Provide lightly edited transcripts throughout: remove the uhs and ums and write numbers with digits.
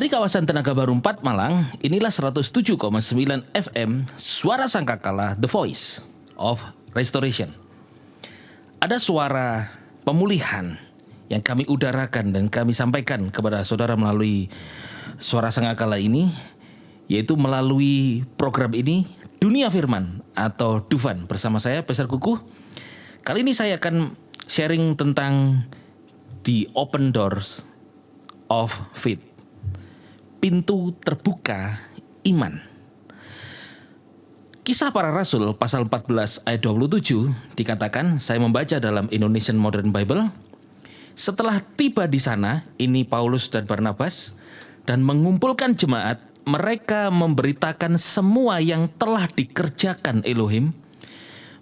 Dari kawasan Tenaga Baru 4 Malang, inilah 107,9 FM Suara Sangkakala, The Voice of Restoration. Ada suara pemulihan yang kami udarakan dan kami sampaikan kepada saudara melalui Suara Sangkakala ini, yaitu melalui program ini Dunia Firman atau Dufan bersama saya Pastor Kukuh. Kali ini saya akan sharing tentang The Open Doors of Faith. Pintu terbuka iman. Kisah Para Rasul pasal 14 ayat 27 dikatakan, saya membaca dalam Indonesian Modern Bible. Setelah tiba di sana, ini Paulus dan Barnabas, dan mengumpulkan jemaat, mereka memberitakan semua yang telah dikerjakan Elohim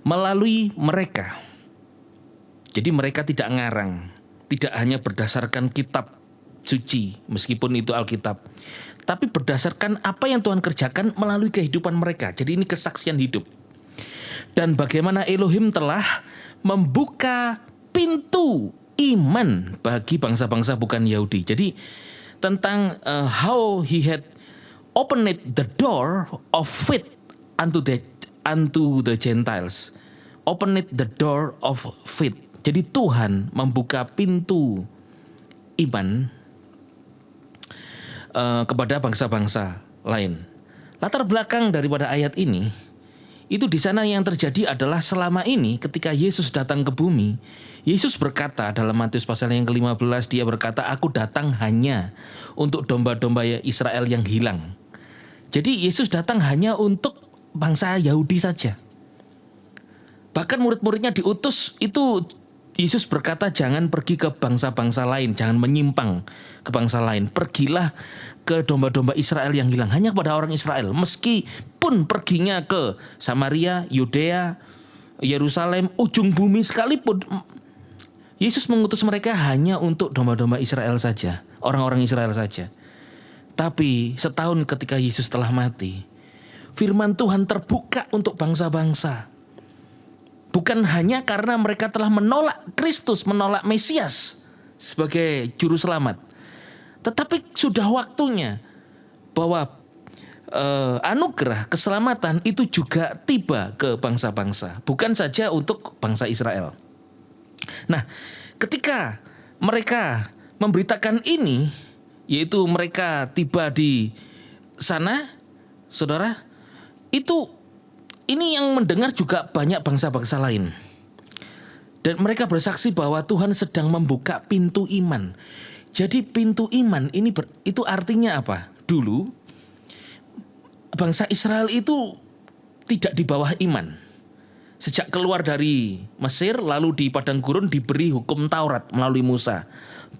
melalui mereka. Jadi mereka tidak ngarang, tidak hanya berdasarkan kitab suci, meskipun itu Alkitab, tapi berdasarkan apa yang Tuhan kerjakan melalui kehidupan mereka. Jadi ini kesaksian hidup. Dan bagaimana Elohim telah membuka pintu iman bagi bangsa-bangsa bukan Yahudi. Jadi tentang how he had opened the door of faith unto the Gentiles. Opened the door of faith. Jadi Tuhan membuka pintu iman kepada bangsa-bangsa lain. Latar belakang daripada ayat ini, itu di sana yang terjadi adalah selama ini ketika Yesus datang ke bumi, Yesus berkata dalam Matius pasal yang ke-15, dia berkata, aku datang hanya untuk domba-domba Israel yang hilang. Jadi Yesus datang hanya untuk bangsa Yahudi saja. Bahkan murid-muridnya diutus itu, Yesus berkata jangan pergi ke bangsa-bangsa lain, jangan menyimpang ke bangsa lain. Pergilah ke domba-domba Israel yang hilang, hanya kepada orang Israel. Meskipun perginya ke Samaria, Yudea, Yerusalem, ujung bumi sekalipun, Yesus mengutus mereka hanya untuk domba-domba Israel saja, orang-orang Israel saja. Tapi setahun ketika Yesus telah mati, firman Tuhan terbuka untuk bangsa-bangsa. Bukan hanya karena mereka telah menolak Kristus, menolak Mesias sebagai juru selamat, tetapi sudah waktunya bahwa anugerah keselamatan itu juga tiba ke bangsa-bangsa, bukan saja untuk bangsa Israel. Nah, ketika mereka memberitakan ini, yaitu mereka tiba di sana, saudara, ini yang mendengar juga banyak bangsa-bangsa lain. Dan mereka bersaksi bahwa Tuhan sedang membuka pintu iman. Jadi pintu iman ini itu artinya apa? Dulu bangsa Israel itu tidak di bawah iman. Sejak keluar dari Mesir lalu di padang gurun diberi hukum Taurat melalui Musa.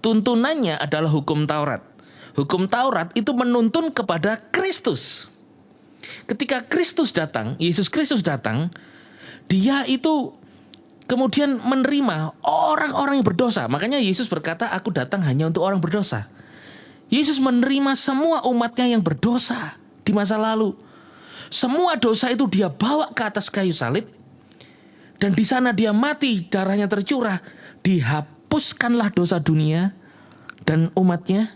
Tuntunannya adalah hukum Taurat. Hukum Taurat itu menuntun kepada Kristus. Ketika Kristus datang, Yesus Kristus datang, dia itu kemudian menerima orang-orang yang berdosa. Makanya Yesus berkata, aku datang hanya untuk orang berdosa. Yesus menerima semua umatnya yang berdosa di masa lalu. Semua dosa itu dia bawa ke atas kayu salib. Dan di sana dia mati, darahnya tercurah. Dihapuskanlah dosa dunia dan umatnya.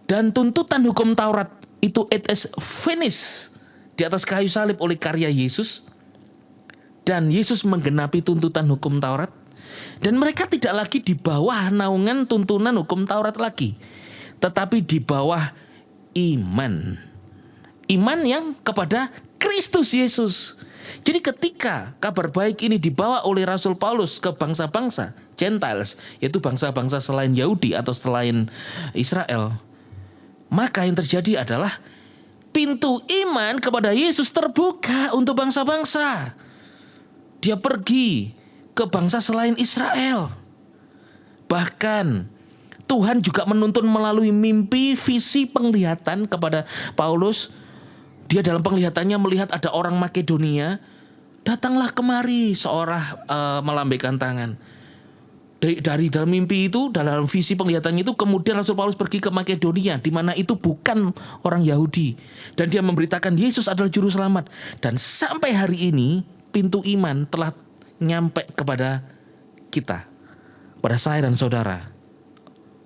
Dan tuntutan hukum Taurat itu it is finished di atas kayu salib oleh karya Yesus. Dan Yesus menggenapi tuntutan hukum Taurat. Dan mereka tidak lagi di bawah naungan tuntunan hukum Taurat lagi, tetapi di bawah iman. Iman yang kepada Kristus Yesus. Jadi ketika kabar baik ini dibawa oleh Rasul Paulus ke bangsa-bangsa Gentiles, yaitu bangsa-bangsa selain Yahudi atau selain Israel, maka yang terjadi adalah pintu iman kepada Yesus terbuka untuk bangsa-bangsa. Dia pergi ke bangsa selain Israel. Bahkan Tuhan juga menuntun melalui mimpi, visi, penglihatan kepada Paulus. Dia dalam penglihatannya melihat ada orang Makedonia. Datanglah kemari, seorang melambaikan tangan. Dari dalam mimpi itu, dalam visi penglihatannya itu, kemudian Rasul Paulus pergi ke Makedonia, di mana itu bukan orang Yahudi, dan dia memberitakan Yesus adalah juru selamat. Dan sampai hari ini pintu iman telah nyampe kepada kita, pada saya dan saudara.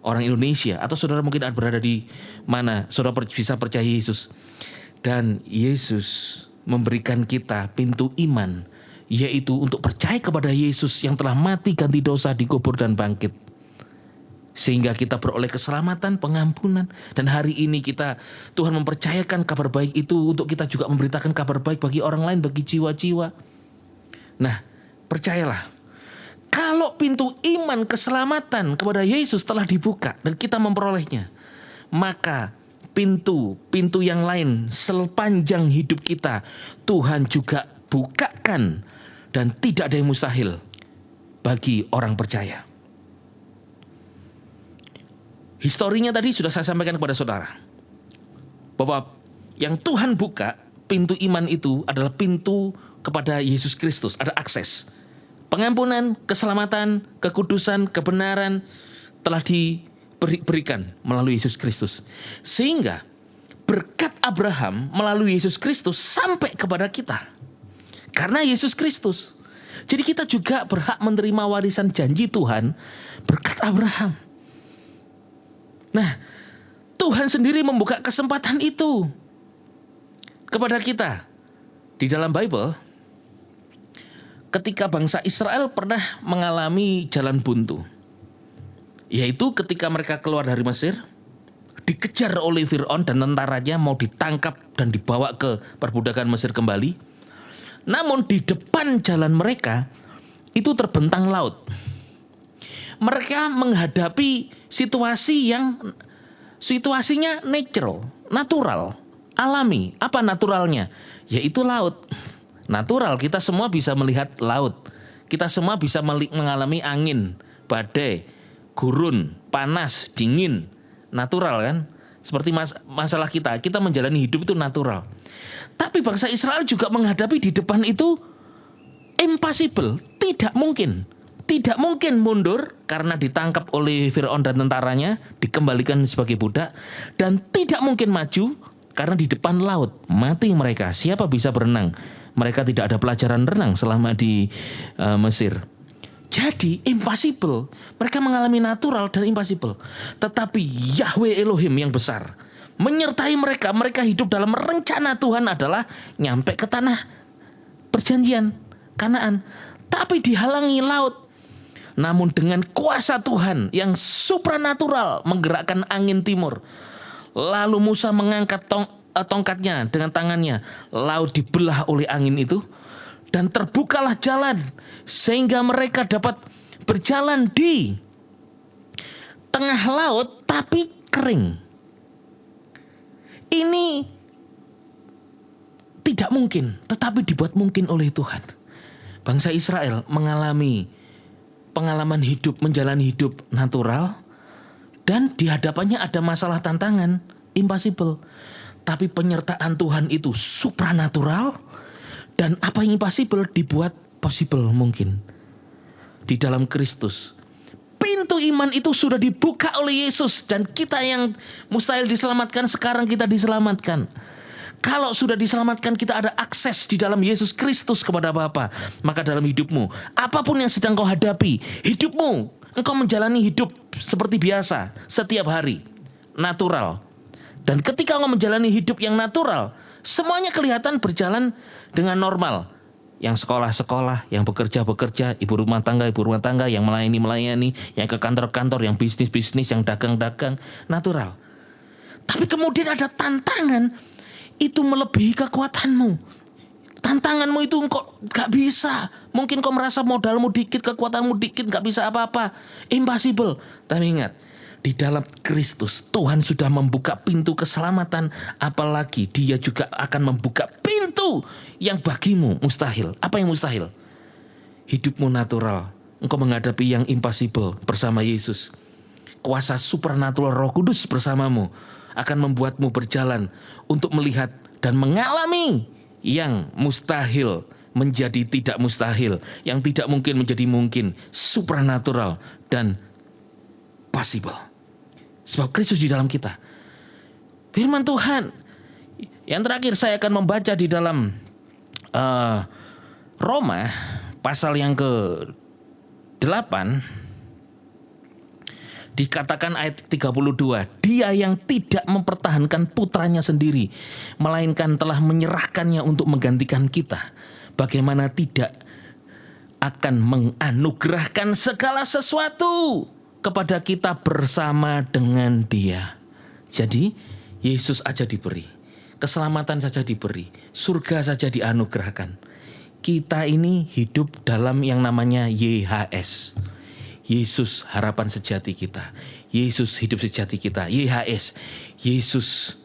orang Indonesia, atau saudara mungkin berada di mana saudara bisa percaya Yesus. Dan Yesus memberikan kita pintu iman, yaitu untuk percaya kepada Yesus yang telah mati ganti dosa, dikubur dan bangkit. Sehingga kita beroleh keselamatan, pengampunan. Dan hari ini Tuhan mempercayakan kabar baik itu untuk kita juga memberitakan kabar baik bagi orang lain, bagi jiwa-jiwa. Nah, percayalah, kalau pintu iman keselamatan kepada Yesus telah dibuka dan kita memperolehnya, maka pintu-pintu yang lain sepanjang hidup kita Tuhan juga bukakan, dan tidak ada yang mustahil bagi orang percaya. Historinya tadi sudah saya sampaikan kepada saudara, bahwa yang Tuhan buka pintu iman itu adalah pintu kepada Yesus Kristus. Ada akses. Pengampunan, keselamatan, kekudusan, kebenaran telah diberikan melalui Yesus Kristus. Sehingga berkat Abraham melalui Yesus Kristus sampai kepada kita. Karena Yesus Kristus. Jadi kita juga berhak menerima warisan janji Tuhan berkat Abraham. Nah, Tuhan sendiri membuka kesempatan itu kepada kita. Di dalam Bible, ketika bangsa Israel pernah mengalami jalan buntu, yaitu ketika mereka keluar dari Mesir, dikejar oleh Fir'aun dan tentaranya, mau ditangkap dan dibawa ke perbudakan Mesir kembali. Namun di depan jalan mereka itu terbentang laut. Mereka menghadapi situasinya natural, alami. Apa naturalnya? Yaitu laut. Natural, kita semua bisa melihat laut. Kita semua bisa mengalami angin, badai, gurun, panas, dingin. Natural kan? Seperti masalah kita menjalani hidup itu natural. Tapi bangsa Israel juga menghadapi di depan itu impossible, tidak mungkin. Tidak mungkin mundur karena ditangkap oleh Fir'aun dan tentaranya, dikembalikan sebagai budak. Dan tidak mungkin maju karena di depan laut, mati mereka. Siapa bisa berenang? Mereka tidak ada pelajaran renang selama di Mesir. Jadi impossible. Mereka mengalami natural dan impossible. Tetapi Yahweh Elohim yang besar menyertai mereka. Mereka hidup dalam rencana Tuhan adalah nyampe ke tanah perjanjian Kanaan. Tapi dihalangi laut. Namun dengan kuasa Tuhan yang supranatural menggerakkan angin timur. Lalu Musa mengangkat tongkatnya dengan tangannya. Laut dibelah oleh angin itu. Dan terbukalah jalan. Sehingga mereka dapat berjalan di tengah laut tapi kering. Ini tidak mungkin, tetapi dibuat mungkin oleh Tuhan. Bangsa Israel mengalami pengalaman hidup, menjalani hidup natural, dan di hadapannya ada masalah tantangan, impossible. Tapi penyertaan Tuhan itu supranatural, dan apa yang impossible dibuat possible mungkin. Di dalam Kristus. Pintu iman itu sudah dibuka oleh Yesus, dan kita yang mustahil diselamatkan, sekarang kita diselamatkan. Kalau sudah diselamatkan, kita ada akses di dalam Yesus Kristus kepada Bapa. Maka dalam hidupmu, apapun yang sedang kau hadapi, hidupmu, engkau menjalani hidup seperti biasa setiap hari, natural. Dan ketika engkau menjalani hidup yang natural, semuanya kelihatan berjalan dengan normal. Yang sekolah-sekolah, yang bekerja-bekerja, ibu rumah tangga, yang melayani, yang ke kantor-kantor, yang bisnis-bisnis, yang dagang-dagang, natural. Tapi kemudian ada tantangan. Itu melebihi kekuatanmu. Tantanganmu itu engkau gak bisa. Mungkin kau merasa modalmu dikit, kekuatanmu dikit, gak bisa apa-apa. Impossible. Tapi ingat, di dalam Kristus Tuhan sudah membuka pintu keselamatan. Apalagi Dia juga akan membuka pintu yang bagimu mustahil. Apa yang mustahil? Hidupmu natural. Engkau menghadapi yang impossible bersama Yesus. Kuasa supernatural Roh Kudus bersamamu akan membuatmu berjalan untuk melihat dan mengalami yang mustahil menjadi tidak mustahil, yang tidak mungkin menjadi mungkin, supernatural dan possible. Sebab Kristus di dalam kita. Firman Tuhan. Yang terakhir saya akan membaca di dalam Roma pasal yang ke-8. Dikatakan ayat 32, Dia yang tidak mempertahankan putranya sendiri, melainkan telah menyerahkannya untuk menggantikan kita, bagaimana tidak akan menganugerahkan segala sesuatu kepada kita bersama dengan Dia. Jadi Yesus aja diberi, keselamatan saja diberi, surga saja dianugerahkan. Kita ini hidup dalam yang namanya YHS. Yesus harapan sejati kita. Yesus hidup sejati kita. YHS. Yesus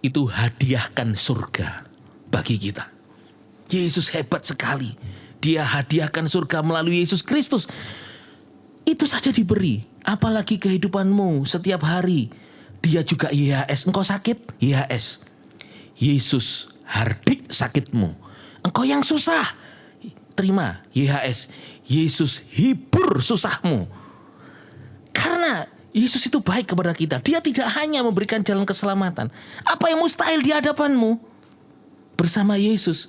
itu hadiahkan surga bagi kita. Yesus hebat sekali. Dia hadiahkan surga melalui Yesus Kristus. Itu saja diberi. Apalagi kehidupanmu setiap hari. Dia juga YHS. Engkau sakit? YHS. Yesus hardik sakitmu. Engkau yang susah? Terima YHS. Yesus hibur susahmu. Karena Yesus itu baik kepada kita. Dia tidak hanya memberikan jalan keselamatan. Apa yang mustahil di hadapanmu? Bersama Yesus,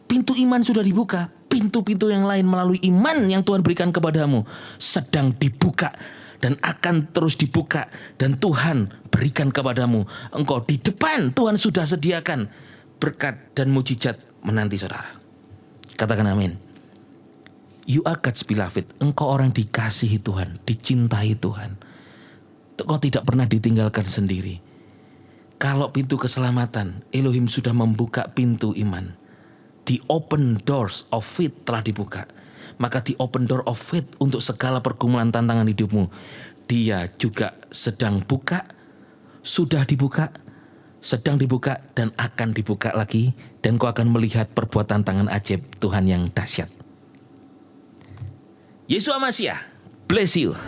pintu iman sudah dibuka. Pintu-pintu yang lain melalui iman yang Tuhan berikan kepadamu sedang dibuka dan akan terus dibuka. Dan Tuhan berikan kepadamu. Engkau di depan Tuhan sudah sediakan berkat dan mujizat menanti saudara. Katakan amin. You are God's beloved. Engkau orang dikasihi Tuhan, dicintai Tuhan. Engkau tidak pernah ditinggalkan sendiri. Kalau pintu keselamatan, Elohim sudah membuka pintu iman. The open doors of faith telah dibuka. Maka the open door of faith untuk segala pergumulan tantangan hidupmu, Dia juga sedang buka, sudah dibuka, sedang dibuka, dan akan dibuka lagi. Dan kau akan melihat perbuatan tangan ajaib Tuhan yang dahsyat. Yesua Masiah, bless you.